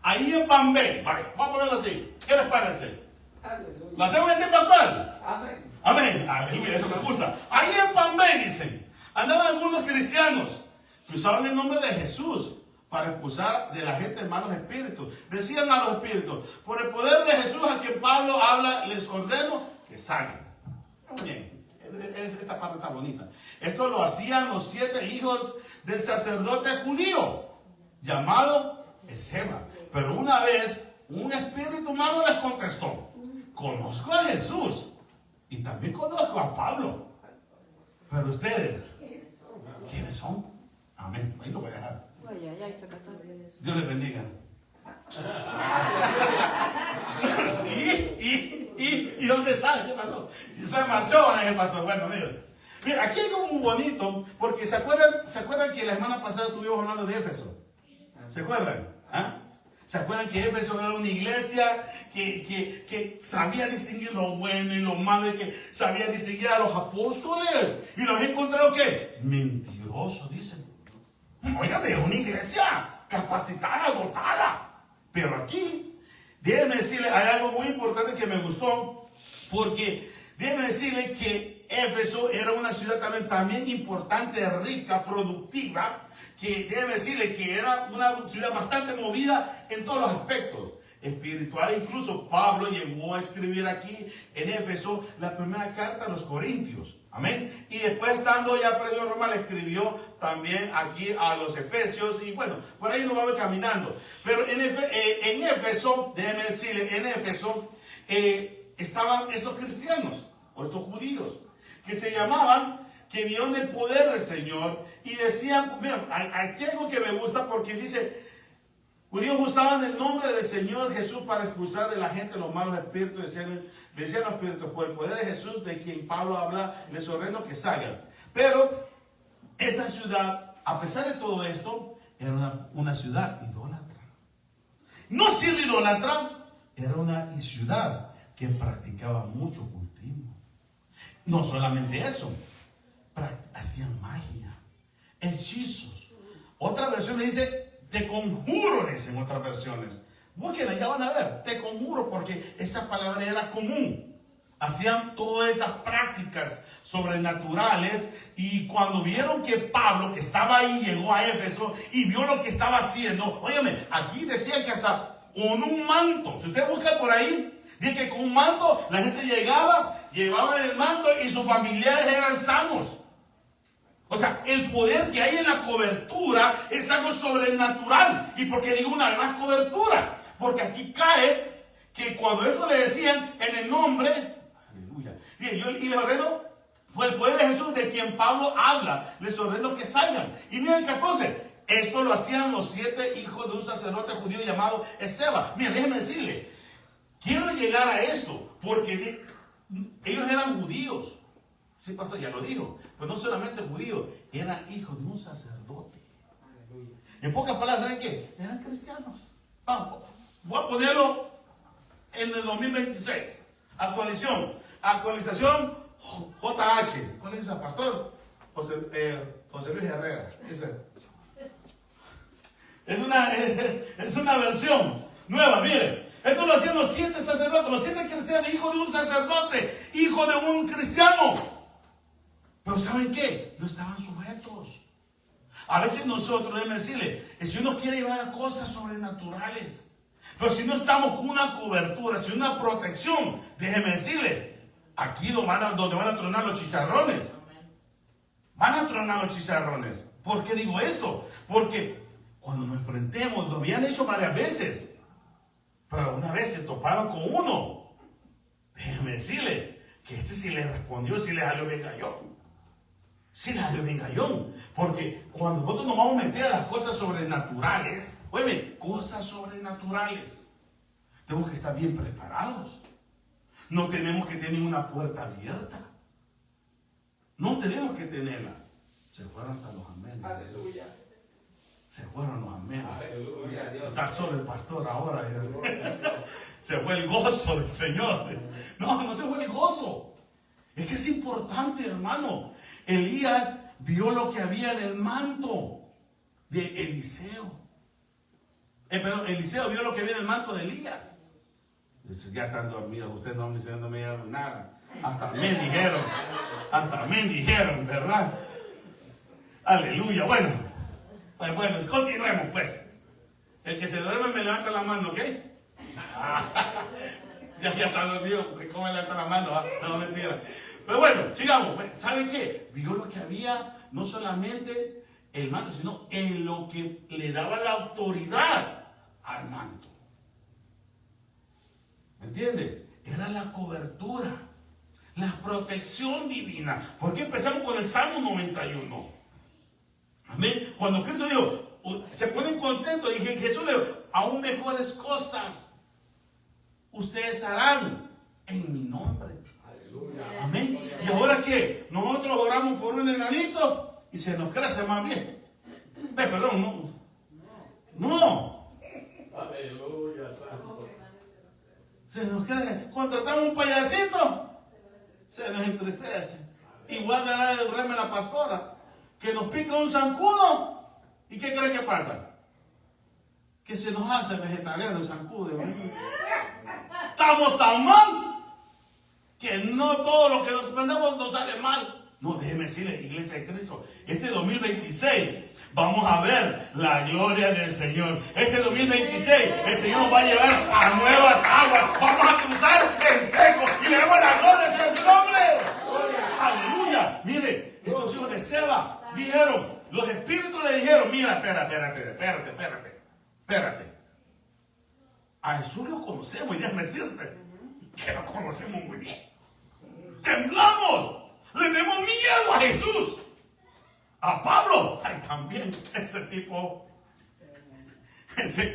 ahí en Bambé. Vale, vamos a ponerlo así. ¿Qué les parece? Aleluya. ¿Lo hacemos en el tiempo actual? Amén. Amén. Aleluya, eso me gusta. Ahí en Bambé, dicen, andaban algunos cristianos, que usaban el nombre de Jesús para expulsar de la gente malos espíritus. Decían a los espíritus: por el poder de Jesús a quien Pablo habla, les ordeno que salgan. Muy bien, esta parte está bonita. Esto lo hacían los 7 hijos del sacerdote judío llamado Esceva. Pero una vez un espíritu malo les contestó: conozco a Jesús y también conozco a Pablo, pero ustedes, ¿quiénes son? Amén. Ahí lo voy a dejar. Dios les bendiga. ¿Y dónde está? ¿Qué pasó? Y se marchó el pastor. Bueno, mira, aquí hay algo muy bonito, porque ¿se acuerdan que la semana pasada estuvimos hablando de Éfeso? ¿Se acuerdan? ¿Ah? ¿Se acuerdan que Éfeso era una iglesia que sabía distinguir lo bueno y lo malo, y que sabía distinguir a los apóstoles? Y los he encontrado, ¿qué? Mentirosos, dicen. Oigan, es una iglesia capacitada, dotada. Pero aquí, déjenme decirle, hay algo muy importante que me gustó, porque déjenme decirle que Éfeso era una ciudad también importante, rica, productiva, que déjenme decirle que era una ciudad bastante movida en todos los aspectos espirituales. Incluso Pablo llegó a escribir aquí en Éfeso la primera carta a los Corintios. Amén. Y después, estando ya preso en Roma, le escribió también aquí a los Efesios. Y bueno, por ahí nos vamos caminando. Pero en Éfeso, déjenme decirle, en Éfeso estaban estos cristianos, o estos judíos, que se llamaban, que vieron el poder del Señor y decían, mira, aquí hay algo que me gusta, porque dice: judíos usaban el nombre del Señor Jesús para expulsar de la gente los malos espíritus. Decían los espíritus: por el poder de Jesús, de quien Pablo habla, les ordeno que salgan. Pero esta ciudad, a pesar de todo esto, era una ciudad idólatra. No siendo idólatra, era una ciudad que practicaba mucho cultismo. No solamente eso, hacían magia, hechizos. Otra versión le dice: te conjuro, dicen otras versiones. Búsquenla, ya van a ver. Te conjuro, porque esa palabra era común. Hacían todas estas prácticas sobrenaturales. Y cuando vieron que Pablo, que estaba ahí, llegó a Éfeso y vio lo que estaba haciendo, óyeme, aquí decía que hasta con un manto, si usted busca por ahí, dice que con un manto la gente llegaba, llevaban el manto y sus familiares eran sanos. O sea, el poder que hay en la cobertura es algo sobrenatural. ¿Y por qué digo una gran cobertura? Porque aquí cae que cuando esto le decían en el nombre, aleluya, y les ordeno, por el poder de Jesús, de quien Pablo habla, les ordeno que salgan. Y miren el 14, esto lo hacían los 7 hijos de un sacerdote judío llamado Esceva. Miren, déjenme decirle, quiero llegar a esto, porque ellos eran judíos. Sí, pastor, ya lo dijo. Pues no solamente judíos, eran hijos de un sacerdote. Aleluya. En pocas palabras, ¿saben qué? Eran cristianos. Vamos, voy a ponerlo en el 2026. Actualización JH. ¿Cuál es ese pastor? José Luis Herrera. Es una versión nueva, miren. Esto lo hacían los 7 sacerdotes, los 7 cristianos, hijo de un sacerdote, hijo de un cristiano. Pero ¿saben qué? No estaban sujetos. A veces nosotros, déjenme decirle, si uno quiere llevar a cosas sobrenaturales, pero si no estamos con una cobertura, si una protección, déjenme decirle, aquí donde van a tronar los chicharrones. Van a tronar los chicharrones. ¿Por qué digo esto? Porque cuando nos enfrentemos, lo habían hecho varias veces, pero una vez se toparon con uno. Déjenme decirle que este sí le respondió, sí le salió bien gallón. Sí le salió bien gallón. Porque cuando nosotros nos vamos a meter a las cosas sobrenaturales, oye, cosas sobrenaturales, tenemos que estar bien preparados. No tenemos que tener una puerta abierta. No tenemos que tenerla. Se fueron hasta los amenes. Aleluya. Se fueron los amenes. Aleluya. Está solo el pastor ahora. Se fue el gozo del Señor. No se fue el gozo. Es que es importante, hermano. Elías vio lo que había en el manto de Eliseo. Eliseo vio lo que había en el manto de Elías. Dice: ya están dormidos, ustedes no me dieron nada. Hasta me dijeron, ¿verdad? Aleluya. Bueno, Pues bueno, continuemos pues. El que se duerme me levanta la mano, ¿ok? Ya está dormido porque cómo me levanta la mano, ¿ah? No, mentira. Pero bueno, sigamos. ¿Saben qué? Vio lo que había, no solamente el manto, sino en lo que le daba la autoridad al manto. ¿Me entiende? Era la cobertura, la protección divina. ¿Por qué empezamos con el Salmo 91? Amén. Cuando Cristo dijo, se ponen contentos, y Jesús le dijo, aún mejores cosas ustedes harán en mi nombre. Aleluya. Amén. ¿Y ahora qué? Nosotros oramos por un enanito y se nos crece más bien. Perdón, no. No. Aleluya, santo. Se nos crece. Contratamos un payasito, se nos entristece. Igual dará el reme la pastora, que nos pica un zancudo. ¿Y qué creen que pasa? Que se nos hace vegetariano el zancudo. Estamos tan mal que no todo lo que nos prendemos nos sale mal. No, déjeme decirle, Iglesia de Cristo, este 2026 vamos a ver la gloria del Señor. Este 2026 el Señor nos va a llevar a nuevas aguas. Vamos a cruzar en seco y le damos la gloria al Señor, su nombre. Aleluya. Mire, estos hijos de Seba dijeron, los espíritus le dijeron, mira, espérate. A Jesús lo conocemos, y déjame decirte que lo conocemos muy bien. Temblamos, le tenemos miedo a Jesús. A Pablo, ay, también ese tipo,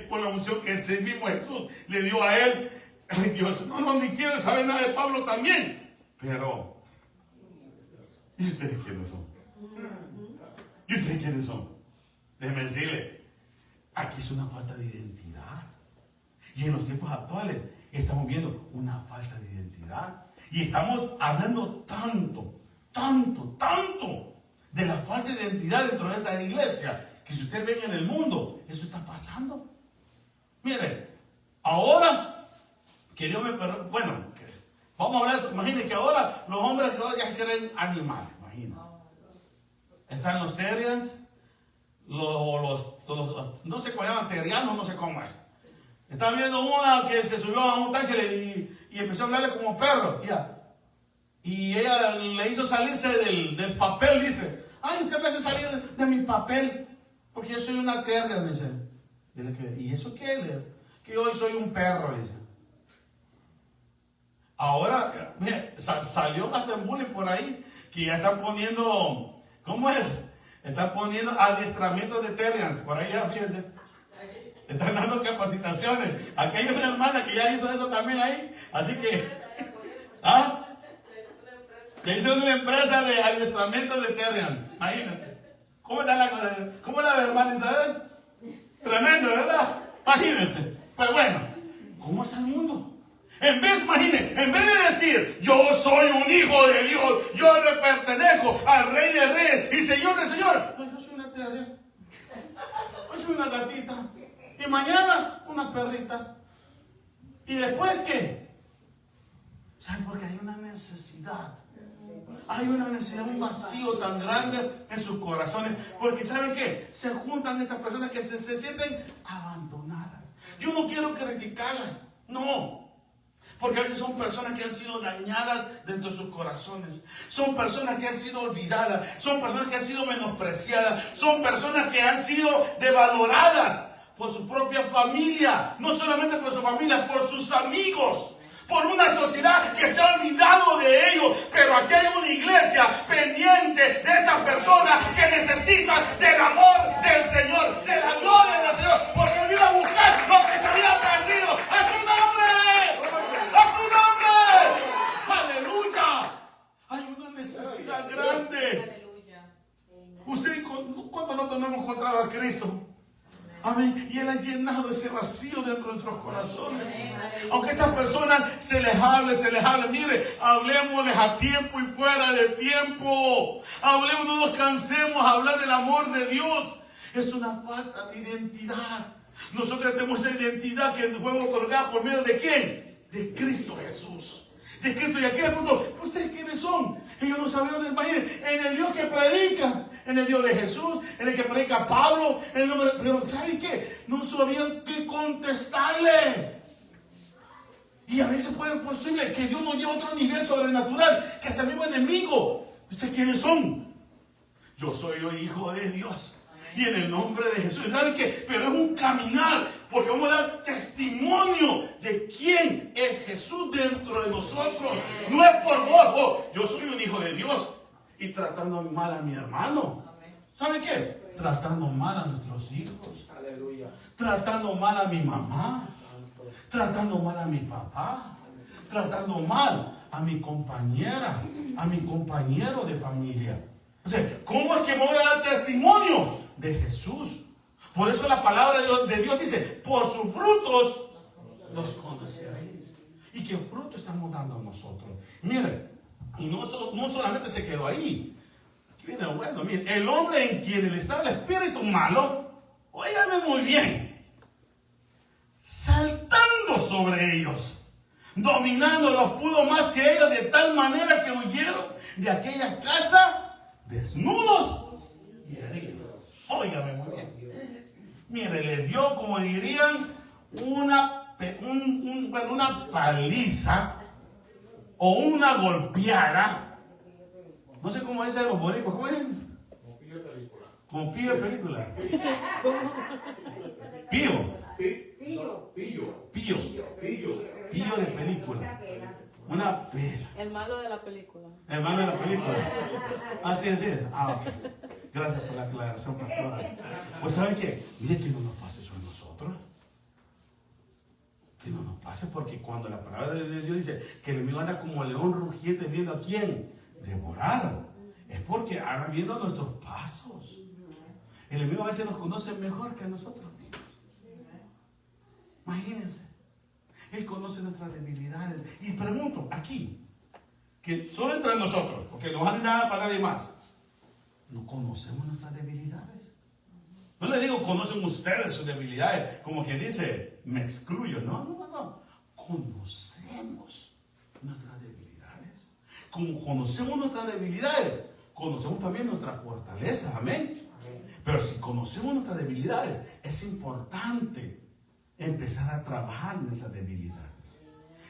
por la unción que ese mismo Jesús le dio a él. Ay, Dios, no, ni quiero saber nada de Pablo también. Pero, ¿y ustedes quiénes son? ¿Y ustedes quiénes son? Déjenme decirle, aquí es una falta de identidad. Y en los tiempos actuales estamos viendo una falta de identidad. Y estamos hablando tanto de la falta de identidad dentro de esta iglesia, que si ustedes ven en el mundo, eso está pasando. Mire, ahora que Dios me perdone, bueno, vamos a hablar, imagínense que ahora los hombres ya quieren animales, imagínense. Están los terriers, los no sé cómo llaman, terrianos, no sé cómo es. Estaba viendo una que se subió a un taxi y empezó a hablarle como perro, ya. Y ella le hizo salirse del papel, dice, ay, usted me hace salir de mi papel, porque yo soy una terrier, dice. ¿Y eso qué? Que hoy soy un perro, dice. Ahora, mire, salió hasta en bullying por ahí, que ya están poniendo, ¿cómo es? Están poniendo adiestramientos de terriers, por ahí ya, fíjense. Están dando capacitaciones. Aquí hay una hermana que ya hizo eso también ahí. Así que, ¿ah? Que hizo una empresa de adiestramiento de terriers. Imagínense. ¿Cómo está la cosa? ¿Cómo la hermana Isabel? Tremendo, ¿verdad? Imagínense. Pues bueno, ¿cómo está el mundo? En vez de decir, yo soy un hijo de Dios, yo le pertenezco al Rey de Reyes y Señor de Señor. Yo soy una terrier. Yo soy una gatita. Y mañana una perrita. ¿Y después qué? ¿Saben? Porque hay una necesidad. Hay una necesidad, un vacío tan grande en sus corazones. Porque ¿saben qué? Se juntan estas personas que se sienten abandonadas. Yo no quiero criticarlas. No. Porque a veces son personas que han sido dañadas dentro de sus corazones. Son personas que han sido olvidadas. Son personas que han sido menospreciadas. Son personas que han sido devaloradas por su propia familia, no solamente por su familia, por sus amigos, por una sociedad que se ha olvidado de ellos. Pero aquí hay una iglesia pendiente de estas personas que necesitan del amor del Señor, de la gloria del Señor, porque vino a buscar lo que se había perdido. ¡A su nombre! ¡A su nombre! ¡Aleluya! Hay una necesidad grande. Usted, ¿cuánto no hemos encontrado a Cristo? Amén. Y Él ha llenado ese vacío dentro de nuestros corazones. Aunque estas personas se les hable. Mire, hablemosles a tiempo y fuera de tiempo. Hablemos, no nos cansemos a hablar del amor de Dios. Es una falta de identidad. Nosotros tenemos esa identidad que nos fue otorgada por medio de ¿quién? De Cristo Jesús. De Cristo y aquí le pregunto, ¿ustedes quiénes son? Ellos no sabían de imaginar en el Dios que predica, en el Dios de Jesús, en el que predica Pablo, en el nombre, pero ¿saben qué? No sabían qué contestarle. Y a veces puede ser posible que Dios nos lleve a otro nivel sobrenatural, que hasta el mismo enemigo. ¿Ustedes quiénes son? Yo soy el hijo de Dios. Y en el nombre de Jesús. ¿Saben qué? Pero es un caminar, porque vamos a dar testimonio de quién es Jesús dentro de nosotros. No es por vos. Oh, yo soy un hijo de Dios. Y tratando mal a mi hermano. ¿Saben qué? Tratando mal a nuestros hijos. Aleluya. Tratando mal a mi mamá. Tratando mal a mi papá. Tratando mal a mi compañera. A mi compañero de familia. Entonces, ¿cómo es que voy a dar testimonio de Jesús? Por eso la palabra de Dios dice, por sus frutos los conoceréis. ¿Y qué fruto estamos dando nosotros? Miren, y no solamente se quedó ahí. Aquí viene lo bueno. Miren, el hombre en quien estaba el espíritu malo, óigame muy bien, saltando sobre ellos, dominándolos, pudo más que ellos, de tal manera que huyeron de aquella casa desnudos y heridos. Óigame muy bien. Mire, le dio, como dirían, una paliza o una golpeada. No sé cómo dicen los boricuas. ¿Cómo dicen? Como pillo de película. Como pillo de película. Pío. Pillo de película. Una pela. El malo de la película. Hermano de la película. Así es. Ah, ok. Gracias por la aclaración, pastora. Pues ¿saben qué? Mire que no nos pase eso a nosotros. Que no nos pase, porque cuando la palabra de Dios dice que el enemigo anda como león rugiente viendo a quién devorar, es porque anda viendo nuestros pasos. El enemigo a veces nos conoce mejor que a nosotros mismos. Imagínense. Él conoce nuestras debilidades. Y pregunto aquí, que solo entre nosotros, porque no vale nada para nadie más, ¿no conocemos nuestras debilidades? No le digo conocen ustedes sus debilidades, como quien dice, me excluyo. No. Conocemos nuestras debilidades. Como conocemos nuestras debilidades, conocemos también nuestras fortalezas. Amén. Pero si conocemos nuestras debilidades, es importante empezar a trabajar en esas debilidades.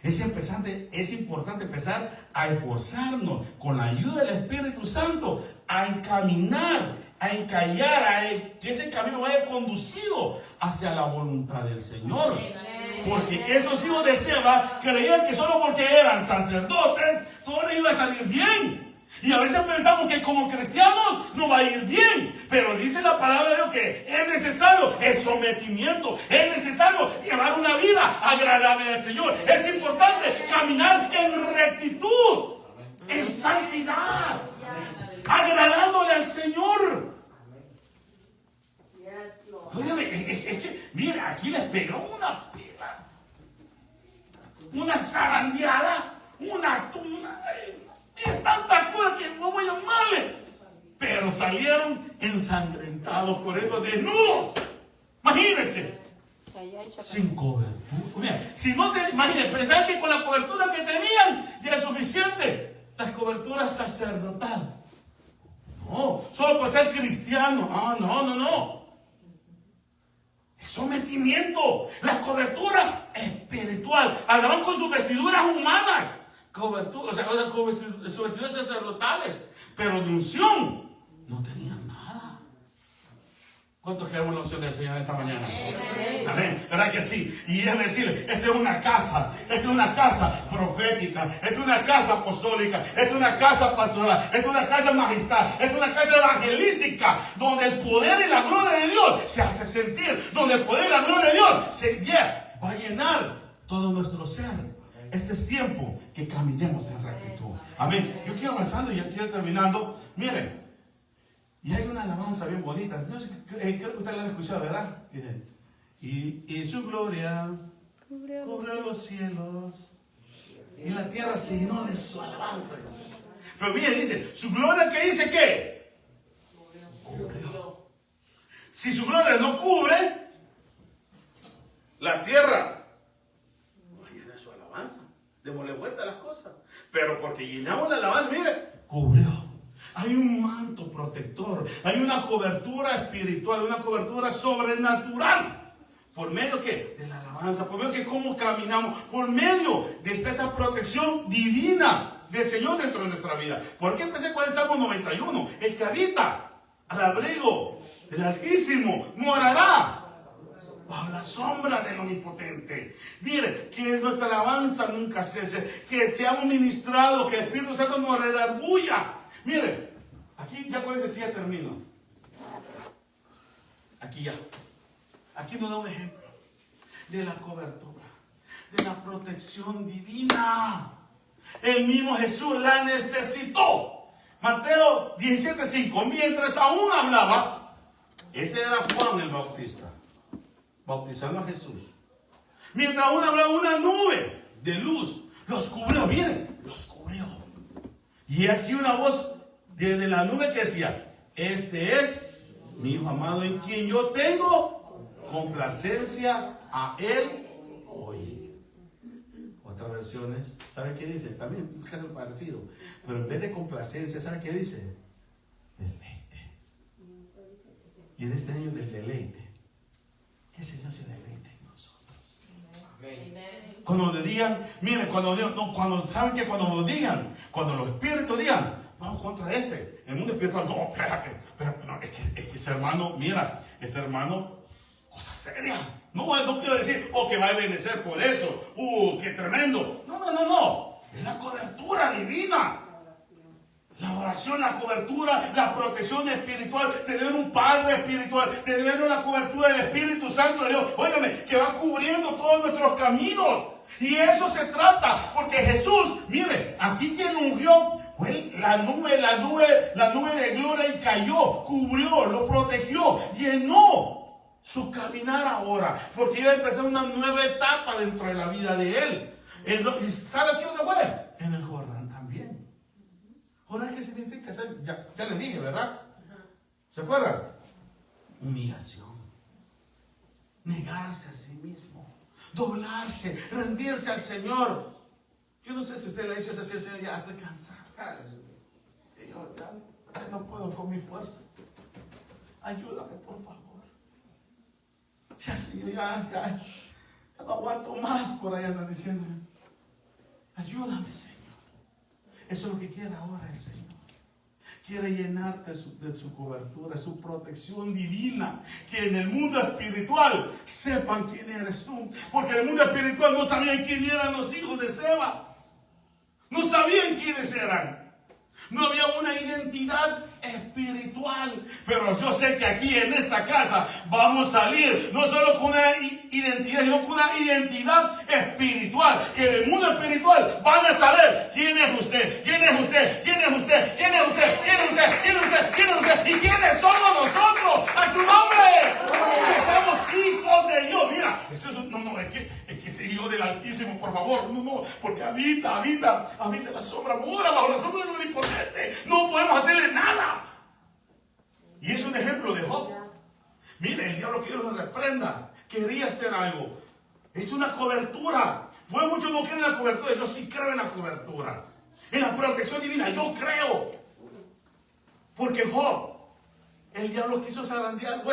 Es importante empezar a esforzarnos con la ayuda del Espíritu Santo a encaminar, a encallar, que ese camino vaya conducido hacia la voluntad del Señor. Porque estos hijos de Seba creían que solo porque eran sacerdotes todo les iba a salir bien. Y a veces pensamos que como cristianos no va a ir bien. Pero dice la palabra de Dios que es necesario el sometimiento. Es necesario llevar una vida agradable al Señor. Es importante caminar en rectitud, en santidad, agradándole al Señor. Óyeme, es que, mira, aquí les pegó una pela, una zarandeada, una y tantas cosas que no voy a llamarle, pero salieron ensangrentados por estos desnudos. Imagínense, sin cobertura. Mira, si no te imagínense, pensar que con la cobertura que tenían ya es suficiente. Las coberturas sacerdotales. No, solo por ser cristiano. No. Es sometimiento. La cobertura espiritual. Andaban con sus vestiduras humanas. Cobertura, con sus vestiduras sacerdotales. Pero de unción no tenían nada. ¿Cuántos queremos la unción del Señor esta mañana? Amén. ¿Verdad que sí? Y es decir, esta es una casa profética, esta es una casa apostólica, esta es una casa pastoral, esta es una casa magistral, esta es una casa evangelística, donde el poder y la gloria de Dios se hace sentir, donde el poder y la gloria de Dios va a llenar todo nuestro ser. Este es tiempo que caminemos en rectitud. Amén. Yo quiero avanzando y ya quiero terminando. Miren. Y hay una alabanza bien bonita. Entonces, creo que ustedes la han escuchado, ¿verdad? Y su gloria cubrió los cielos. Y la tierra se llenó de su alabanza. Pero bien, dice, su gloria, ¿qué dice qué? Cubrió. Si su gloria no cubre, la tierra no llena de su alabanza. démosle vuelta a las cosas. Pero porque llenamos la alabanza, mire, cubrió. Hay un manto protector, hay una cobertura espiritual, una cobertura sobrenatural. ¿Por medio qué? De la alabanza, por medio de cómo caminamos, por medio de esa protección divina del Señor dentro de nuestra vida. ¿Por qué empecé con el Salmo 91? El que habita al abrigo del Altísimo morará bajo la sombra del Omnipotente. Mire, que nuestra alabanza nunca cese, que seamos ministrados, que el Espíritu Santo nos redarguya. Mire, aquí ya con este ya termino. Aquí ya. Aquí nos da un ejemplo de la cobertura, de la protección divina. El mismo Jesús la necesitó. Mateo 17:5. Mientras aún hablaba, ese era Juan el Bautista, bautizando a Jesús. Mientras aún hablaba, una nube de luz los cubrió. Miren, los cubrió. Y aquí una voz desde la nube que decía: este es mi Hijo amado, en quien yo tengo complacencia, a él oír. Otras versiones, ¿sabe qué dice? También es casi parecido, pero en vez de complacencia, ¿sabe qué dice? Deleite. Y en este año del deleite, que el Señor se deleite en nosotros. Amén. Cuando le digan, miren, cuando saben que cuando lo digan, cuando los espíritus digan, vamos contra el mundo espiritual, no, espérate, no, es que ese hermano, mira, este hermano, cosa seria. No quiero decir, que va a obedecer por eso, qué tremendo. No, es la cobertura divina. La oración, la cobertura, la protección espiritual, tener un Padre espiritual, tener una cobertura del Espíritu Santo de Dios, óigame, que va cubriendo todos nuestros caminos. Y eso se trata, porque Jesús, mire, aquí quien ungió fue la nube de gloria, y cayó, cubrió, lo protegió, llenó su caminar ahora, porque iba a empezar una nueva etapa dentro de la vida de él. ¿Sabe aquí dónde fue? En el Jordán también. ¿Jordán qué significa? Ya les dije, ¿verdad? ¿Se acuerdan? Humillación, negarse a sí mismo, doblarse, rendirse al Señor. Yo no sé si usted le ha dicho eso así, Señor, ya estoy cansado. Yo ya no puedo con mis fuerzas. Ayúdame, por favor. Ya, Señor, ya no aguanto más. Por ahí andan diciéndome, ayúdame, Señor. Eso es lo que quiere ahora el Señor. Quiere llenarte de su cobertura, su protección divina. Que en el mundo espiritual sepan quién eres tú. Porque en el mundo espiritual no sabían quién eran los hijos de Seba. No sabían quiénes eran. No había una identidad espiritual. Pero yo sé que aquí en esta casa vamos a salir no solo con una identidad, sino con una identidad espiritual. Que en el mundo espiritual van a saber quién es usted, quién es usted, quién es usted, quién es usted, quién es usted, quién es usted, quién es usted, y quiénes somos nosotros. ¡A su nombre! Que somos hijos de Dios. Mira, eso es que ese hijo del Altísimo, por favor, no, porque habita la sombra, mora bajo la sombra del Omnipotente. No podemos hacerle nada. Y es un ejemplo de Job. Mire, el diablo que Dios lo reprenda. Quería hacer algo. Es una cobertura. Pues muchos no creen en la cobertura. Yo sí creo en la cobertura. En la protección divina. Yo creo. Porque Job, el diablo quiso zarandear.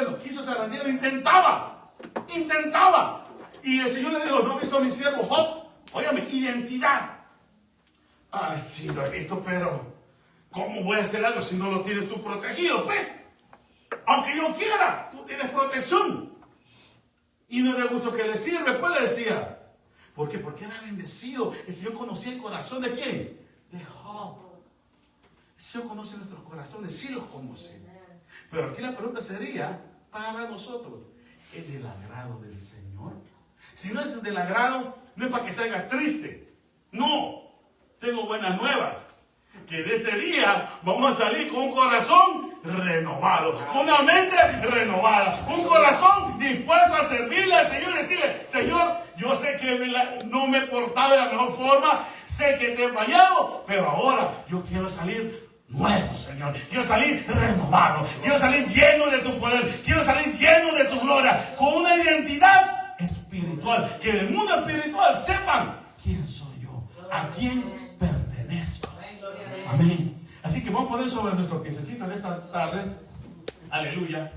Intentaba. Y el Señor le dijo: ¿no has visto a mi siervo Job? Óyame, identidad. Ay, sí, lo he visto, pero ¿cómo voy a hacer algo si no lo tienes tú protegido? Pues, aunque yo quiera, tú tienes protección. Y no de gusto que le sirve, pues le decía. ¿Por qué? Porque era bendecido. El Señor conocía el corazón de ¿quién? De Job. El Señor conoce nuestros corazones, sí los conoce. Pero aquí la pregunta sería para nosotros: ¿es del agrado del Señor? Si no es del agrado, no es para que salga triste. No, tengo buenas nuevas. Que de este día vamos a salir con un corazón renovado, con una mente renovada, con un corazón dispuesto a servirle al Señor y decirle: Señor, yo sé que no me he portado de la mejor forma, sé que te he fallado, pero ahora yo quiero salir nuevo, Señor. Quiero salir renovado, quiero salir lleno de tu poder, quiero salir lleno de tu gloria, con una identidad espiritual, que en el mundo espiritual sepan quién soy yo. a quién pertenezco. Amén. Así que vamos a poner sobre nuestros piececitos de esta tarde. Aleluya.